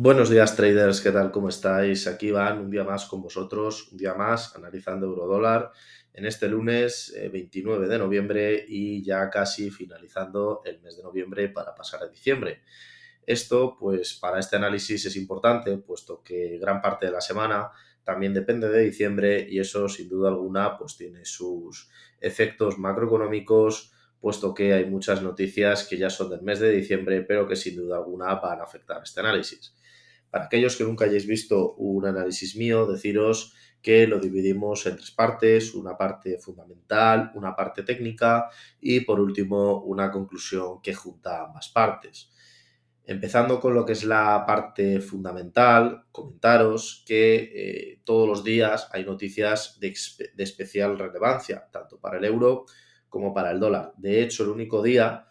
Buenos días, traders, ¿qué tal? ¿Cómo estáis? Aquí van un día más con vosotros, un día más analizando eurodólar en este lunes 29 de noviembre y ya casi finalizando el mes de noviembre para pasar a diciembre. Esto, pues para este análisis es importante, puesto que gran parte de la semana también depende de diciembre y eso sin duda alguna pues tiene sus efectos macroeconómicos, puesto que hay muchas noticias que ya son del mes de diciembre, pero que sin duda alguna van a afectar a este análisis. Para aquellos que nunca hayáis visto un análisis mío, deciros que lo dividimos en tres partes, una parte fundamental, una parte técnica y por último una conclusión que junta ambas partes. Empezando con lo que es la parte fundamental, comentaros que todos los días hay noticias de especial relevancia, tanto para el euro como para el dólar. De hecho, el único día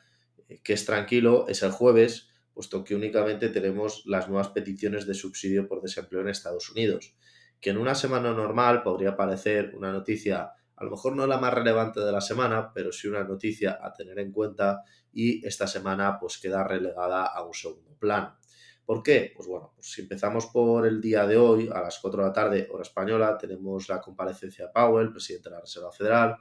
que es tranquilo es el jueves, puesto que únicamente tenemos las nuevas peticiones de subsidio por desempleo en Estados Unidos, que en una semana normal podría parecer una noticia, a lo mejor no la más relevante de la semana, pero sí una noticia a tener en cuenta y esta semana pues queda relegada a un segundo plano. ¿Por qué? Pues bueno, pues si empezamos por el día de hoy, a las 4 de la tarde, hora española, tenemos la comparecencia de Powell, presidente de la Reserva Federal.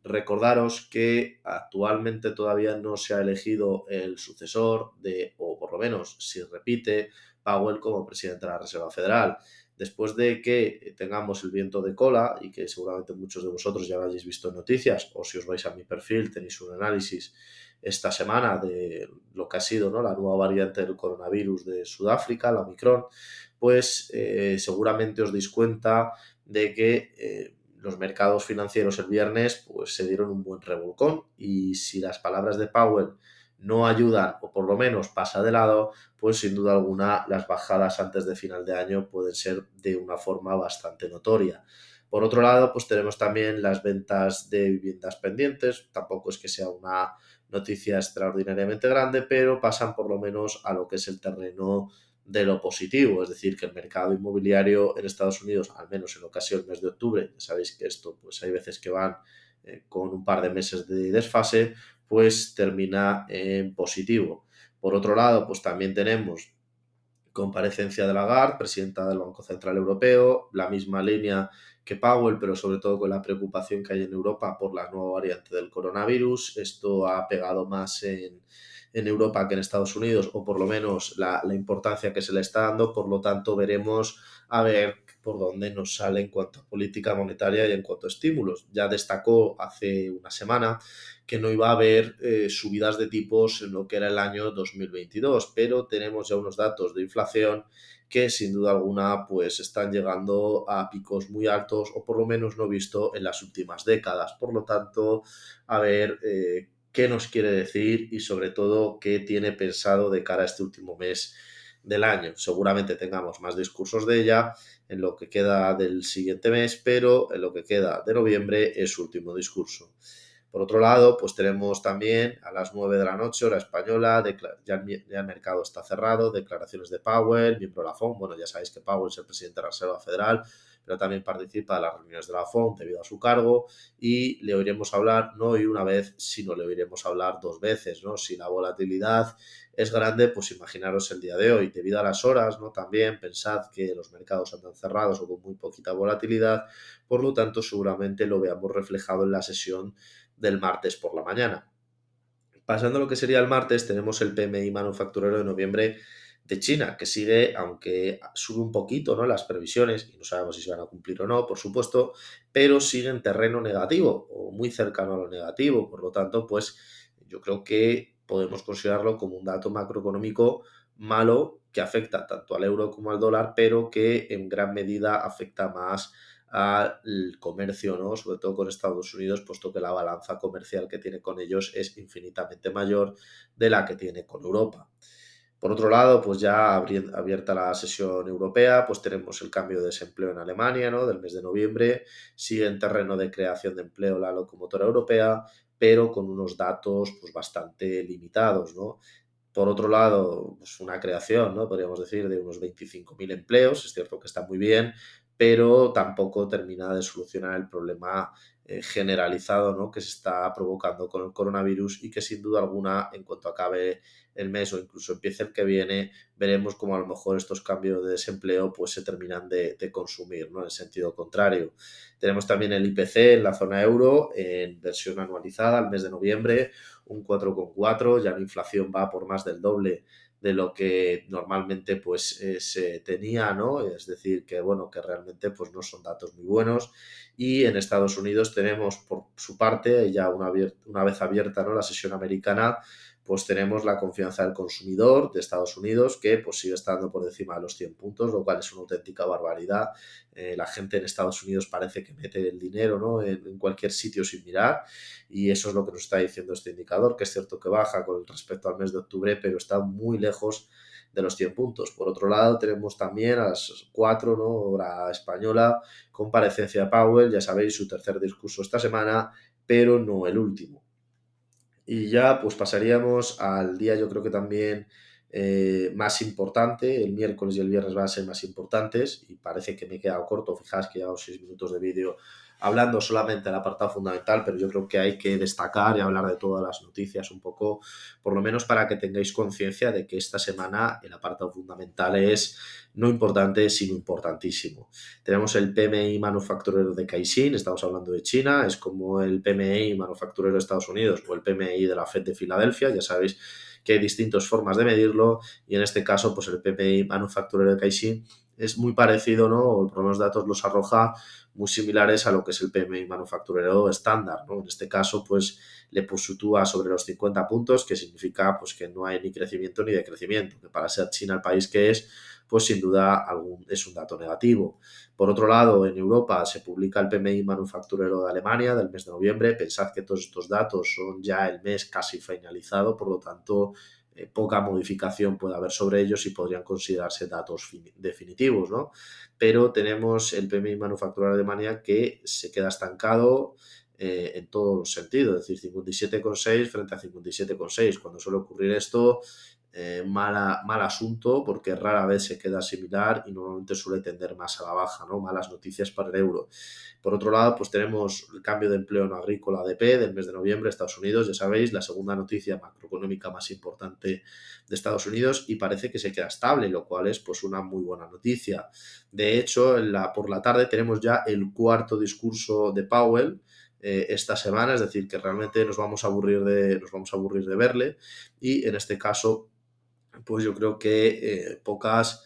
Recordaros que actualmente todavía no se ha elegido el sucesor de, o por lo menos si repite, Powell como presidente de la Reserva Federal. Después de que tengamos el viento de cola y que seguramente muchos de vosotros ya lo hayáis visto en noticias o si os vais a mi perfil tenéis un análisis esta semana de lo que ha sido, ¿no?, la nueva variante del coronavirus de Sudáfrica, la Omicron, pues seguramente os deis cuenta de que los mercados financieros el viernes pues se dieron un buen revolcón y si las palabras de Powell no ayudan o por lo menos pasa de lado, pues sin duda alguna las bajadas antes de final de año pueden ser de una forma bastante notoria. Por otro lado, pues tenemos también las ventas de viviendas pendientes, tampoco es que sea una noticia extraordinariamente grande, pero pasan por lo menos a lo que es el terreno de lo positivo, es decir, que el mercado inmobiliario en Estados Unidos, al menos en lo que ha sido el mes de octubre, ya sabéis que esto pues hay veces que van con un par de meses de desfase, pues termina en positivo. Por otro lado, pues también tenemos comparecencia de Lagarde, presidenta del Banco Central Europeo, la misma línea que Powell, pero sobre todo con la preocupación que hay en Europa por la nueva variante del coronavirus. Esto ha pegado más en Europa que en Estados Unidos, o por lo menos la importancia que se le está dando. Por lo tanto, veremos a ver por dónde nos sale en cuanto a política monetaria y en cuanto a estímulos. Ya destacó hace una semana que no iba a haber subidas de tipos en lo que era el año 2022, pero tenemos ya unos datos de inflación que sin duda alguna pues están llegando a picos muy altos o por lo menos no visto en las últimas décadas. Por lo tanto, a ver qué nos quiere decir y sobre todo qué tiene pensado de cara a este último mes del año. Seguramente tengamos más discursos de ella en lo que queda del siguiente mes, pero en lo que queda de noviembre es su último discurso. Por otro lado, pues tenemos también a las 9 de la noche, hora española, ya el mercado está cerrado, declaraciones de Powell, miembro de la FOMC. Bueno, ya sabéis que Powell es el presidente de la Reserva Federal, pero también participa de las reuniones de la FOMC debido a su cargo y le oiremos hablar no hoy una vez, sino le oiremos hablar dos veces, ¿no? Si la volatilidad es grande, pues imaginaros el día de hoy. Debido a las horas, ¿no? También pensad que los mercados andan cerrados o con muy poquita volatilidad, por lo tanto seguramente lo veamos reflejado en la sesión del martes por la mañana. Pasando a lo que sería el martes, tenemos el PMI manufacturero de noviembre de China, que sigue, aunque sube un poquito, ¿no?, las previsiones, y no sabemos si se van a cumplir o no, por supuesto, pero sigue en terreno negativo o muy cercano a lo negativo. Por lo tanto, pues yo creo que podemos considerarlo como un dato macroeconómico malo que afecta tanto al euro como al dólar, pero que en gran medida afecta más al comercio, ¿no?, sobre todo con Estados Unidos, puesto que la balanza comercial que tiene con ellos es infinitamente mayor de la que tiene con Europa. Por otro lado, pues ya abierta la sesión europea, pues tenemos el cambio de desempleo en Alemania, ¿no?, del mes de noviembre. Sigue en terreno de creación de empleo la locomotora europea, pero con unos datos pues bastante limitados, ¿no? Por otro lado, pues una creación, ¿no?, podríamos decir, de unos 25.000 empleos. Es cierto que está muy bien, pero tampoco termina de solucionar el problema generalizado, ¿no?, que se está provocando con el coronavirus y que sin duda alguna, en cuanto acabe el mes o incluso empiece el que viene, veremos como a lo mejor estos cambios de desempleo pues se terminan de consumir, ¿no?, en el sentido contrario. Tenemos también el IPC en la zona euro en versión anualizada al mes de noviembre, un 4,4, ya la inflación va por más del doble de lo que normalmente pues se tenía, ¿no? Es decir, que bueno, que realmente pues no son datos muy buenos. Y en Estados Unidos tenemos por su parte, ya una vez abierta, ¿no?, la sesión americana, pues tenemos la confianza del consumidor de Estados Unidos que pues sigue estando por encima de los 100 puntos, lo cual es una auténtica barbaridad. La gente en Estados Unidos parece que mete el dinero, ¿no?, en cualquier sitio sin mirar, y eso es lo que nos está diciendo este indicador, que es cierto que baja con respecto al mes de octubre, pero está muy lejos de los 100 puntos. Por otro lado, tenemos también a las 4, ¿no?, hora española, comparecencia de Powell, ya sabéis, su tercer discurso esta semana, pero no el último. Y ya pues pasaríamos al día, yo creo que también más importante. El miércoles y el viernes van a ser más importantes y parece que me he quedado corto. Fijaos que llevo 6 minutos de vídeo hablando solamente del apartado fundamental, pero yo creo que hay que destacar y hablar de todas las noticias un poco, por lo menos para que tengáis conciencia de que esta semana el apartado fundamental es no importante, sino importantísimo. Tenemos el PMI manufacturero de Caixin, estamos hablando de China, es como el PMI manufacturero de Estados Unidos o el PMI de la Fed de Filadelfia, ya sabéis que hay distintas formas de medirlo, y en este caso pues el PMI manufacturero de Caixin es muy parecido, ¿no?, o por lo menos datos los arroja muy similares a lo que es el PMI manufacturero estándar, ¿no? En este caso pues le sitúa sobre los 50 puntos, que significa pues que no hay ni crecimiento ni decrecimiento, que para ser China el país que es, pues sin duda es un dato negativo. Por otro lado, en Europa se publica el PMI manufacturero de Alemania del mes de noviembre. Pensad que todos estos datos son ya el mes casi finalizado, por lo tanto, poca modificación puede haber sobre ellos y podrían considerarse datos definitivos, ¿no? Pero tenemos el PMI manufacturero de Alemania que se queda estancado en todos los sentidos, es decir, 57,6 frente a 57,6. Cuando suele ocurrir esto, mal asunto, porque rara vez se queda similar y normalmente suele tender más a la baja, ¿no? Malas noticias para el euro. Por otro lado, pues tenemos el cambio de empleo no agrícola ADP del mes de noviembre, Estados Unidos, ya sabéis, la segunda noticia macroeconómica más importante de Estados Unidos, y parece que se queda estable, lo cual es pues una muy buena noticia. De hecho, por la tarde tenemos ya el cuarto discurso de Powell esta semana, es decir, que realmente nos vamos a aburrir de verle, y en este caso pues yo creo que pocas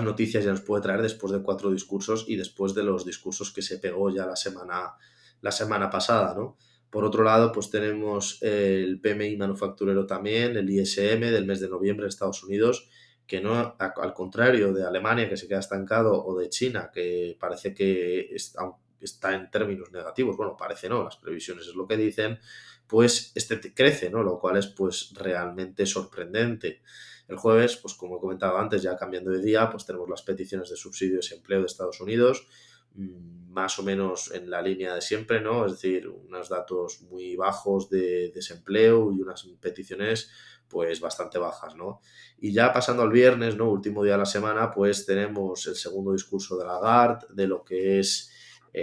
noticias ya nos puede traer después de 4 discursos y después de los discursos que se pegó ya la semana pasada, ¿no? Por otro lado, pues tenemos el PMI manufacturero también, el ISM del mes de noviembre en Estados Unidos, que no, al contrario de Alemania, que se queda estancado, o de China, que parece que está en términos negativos, bueno, parece no, las previsiones es lo que dicen, pues crece, ¿no? Lo cual es pues realmente sorprendente. El jueves, pues como he comentado antes, ya cambiando de día, pues tenemos las peticiones de subsidio y desempleo de Estados Unidos, más o menos en la línea de siempre, ¿no? Es decir, unos datos muy bajos de desempleo y unas peticiones pues bastante bajas, ¿no? Y ya pasando al viernes, ¿no?, último día de la semana, pues tenemos el segundo discurso de Lagarde, de lo que es,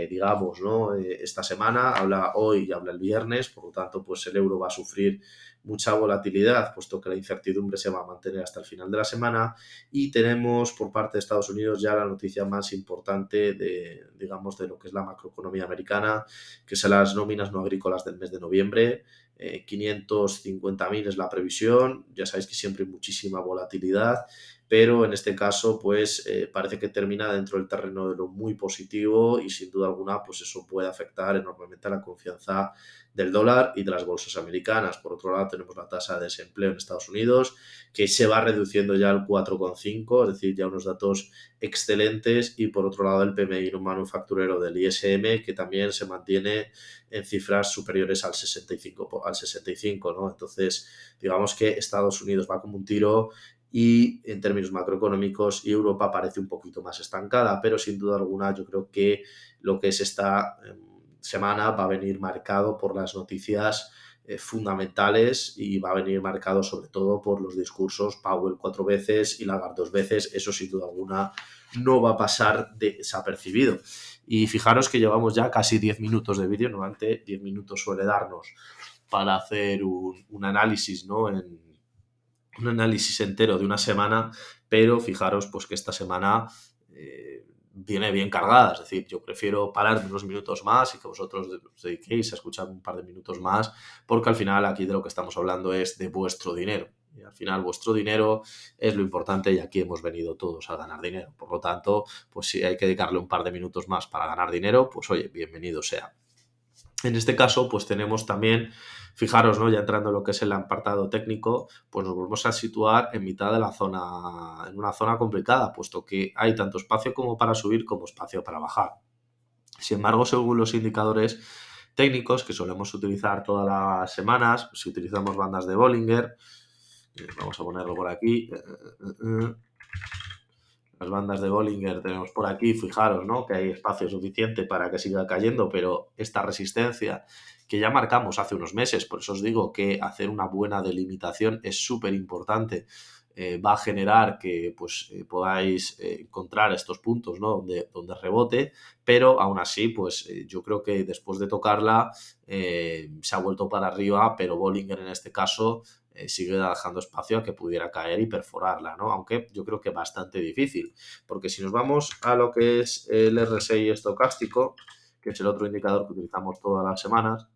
digamos, ¿no?, esta semana, habla hoy y habla el viernes, por lo tanto, pues el euro va a sufrir mucha volatilidad, puesto que la incertidumbre se va a mantener hasta el final de la semana, y tenemos por parte de Estados Unidos ya la noticia más importante de, digamos, de lo que es la macroeconomía americana, que son las nóminas no agrícolas del mes de noviembre. 550.000 es la previsión, ya sabéis que siempre hay muchísima volatilidad, pero en este caso pues parece que termina dentro del terreno de lo muy positivo, y sin duda alguna pues eso puede afectar enormemente a la confianza del dólar y de las bolsas americanas. Por otro lado, tenemos la tasa de desempleo en Estados Unidos, que se va reduciendo ya al 4,5, es decir, ya unos datos excelentes, y por otro lado el PMI no manufacturero del ISM, que también se mantiene en cifras superiores al 65, ¿no? Entonces, digamos que Estados Unidos va como un tiro, y en términos macroeconómicos y Europa parece un poquito más estancada, pero sin duda alguna yo creo que lo que es esta semana va a venir marcado por las noticias fundamentales y va a venir marcado sobre todo por los discursos Powell 4 veces y Lagarde 2 veces. Eso sin duda alguna no va a pasar desapercibido. Y fijaros que llevamos ya casi 10 minutos de vídeo. Normalmente 10 minutos suele darnos para hacer un análisis, ¿no? Un análisis entero de una semana, pero fijaros pues que esta semana viene bien cargada, es decir, yo prefiero pararme unos minutos más y que vosotros os dediquéis a escuchar un par de minutos más, porque al final aquí de lo que estamos hablando es de vuestro dinero. Y al final vuestro dinero es lo importante y aquí hemos venido todos a ganar dinero. Por lo tanto, pues si hay que dedicarle un par de minutos más para ganar dinero, pues oye, bienvenido sea. En este caso, pues tenemos también, fijaros, ¿no? Ya entrando en lo que es el apartado técnico, pues nos volvemos a situar en mitad de la zona, en una zona complicada, puesto que hay tanto espacio como para subir como espacio para bajar. Sin embargo, según los indicadores técnicos que solemos utilizar todas las semanas, si utilizamos bandas de Bollinger, vamos a ponerlo por aquí, las bandas de Bollinger tenemos por aquí, fijaros, ¿no? Que hay espacio suficiente para que siga cayendo, pero esta resistencia que ya marcamos hace unos meses, por eso os digo que hacer una buena delimitación es súper importante, va a generar que pues, podáis encontrar estos puntos, ¿no? donde rebote, pero aún así, pues yo creo que después de tocarla se ha vuelto para arriba, pero Bollinger en este caso sigue dejando espacio a que pudiera caer y perforarla, ¿no? Aunque yo creo que bastante difícil, porque si nos vamos a lo que es el RSI estocástico, que es el otro indicador que utilizamos todas las semanas,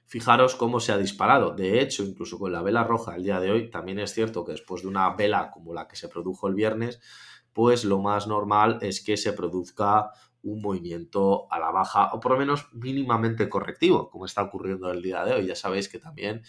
fijaros cómo se ha disparado. De hecho, incluso con la vela roja el día de hoy, también es cierto que después de una vela como la que se produjo el viernes, pues lo más normal es que se produzca un movimiento a la baja o por lo menos mínimamente correctivo, como está ocurriendo el día de hoy. Ya sabéis que también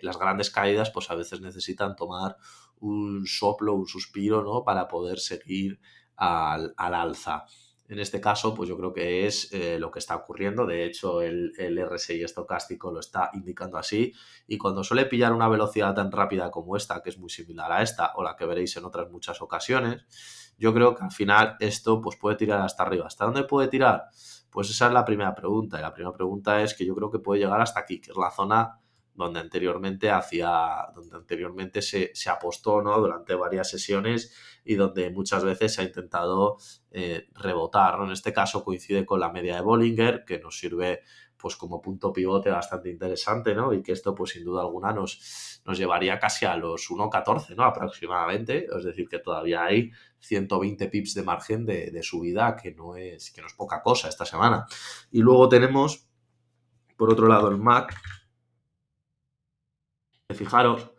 las grandes caídas pues a veces necesitan tomar un soplo, un suspiro, ¿no? Para poder seguir al alza. En este caso, pues yo creo que es lo que está ocurriendo. De hecho, el RSI estocástico lo está indicando así. Y cuando suele pillar una velocidad tan rápida como esta, que es muy similar a esta, o la que veréis en otras muchas ocasiones, yo creo que al final esto pues, puede tirar hasta arriba. ¿Hasta dónde puede tirar? Pues esa es la primera pregunta. Y la primera pregunta es que yo creo que puede llegar hasta aquí, que es la zona donde anteriormente se apostó, ¿no? Durante varias sesiones y donde muchas veces se ha intentado rebotar, ¿no? En este caso coincide con la media de Bollinger, que nos sirve pues como punto pivote bastante interesante, ¿no? Y que esto pues sin duda alguna nos llevaría casi a los 1,14, ¿no? Aproximadamente, es decir, que todavía hay 120 pips de margen de subida, que no es poca cosa esta semana. Y luego tenemos, por otro lado, el MAC. Fijaros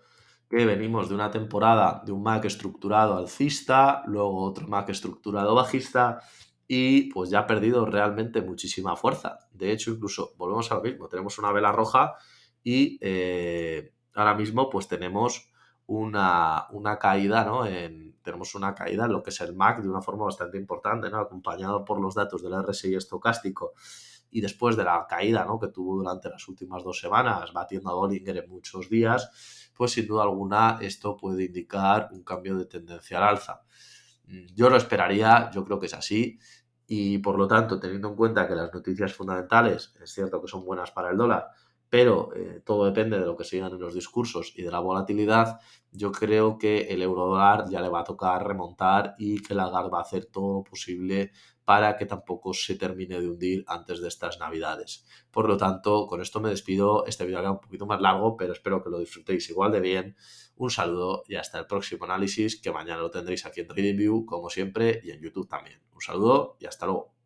que venimos de una temporada de un MAC estructurado alcista, luego otro MAC estructurado bajista y pues ya ha perdido realmente muchísima fuerza. De hecho, incluso volvemos a lo mismo, tenemos una vela roja y ahora mismo pues tenemos una caída, ¿no? Tenemos una caída en lo que es el MAC de una forma bastante importante, ¿no? Acompañado por los datos del RSI estocástico y después de la caída, ¿no? Que tuvo durante las últimas 2 semanas, batiendo a Bollinger en muchos días, pues sin duda alguna esto puede indicar un cambio de tendencia al alza. Yo lo esperaría, yo creo que es así y por lo tanto, teniendo en cuenta que las noticias fundamentales es cierto que son buenas para el dólar, pero todo depende de lo que se digan en los discursos y de la volatilidad, yo creo que el eurodólar ya le va a tocar remontar y que Lagarde va a hacer todo lo posible para que tampoco se termine de hundir antes de estas navidades. Por lo tanto, con esto me despido. Este vídeo era un poquito más largo, pero espero que lo disfrutéis igual de bien. Un saludo y hasta el próximo análisis, que mañana lo tendréis aquí en TradingView, como siempre, y en YouTube también. Un saludo y hasta luego.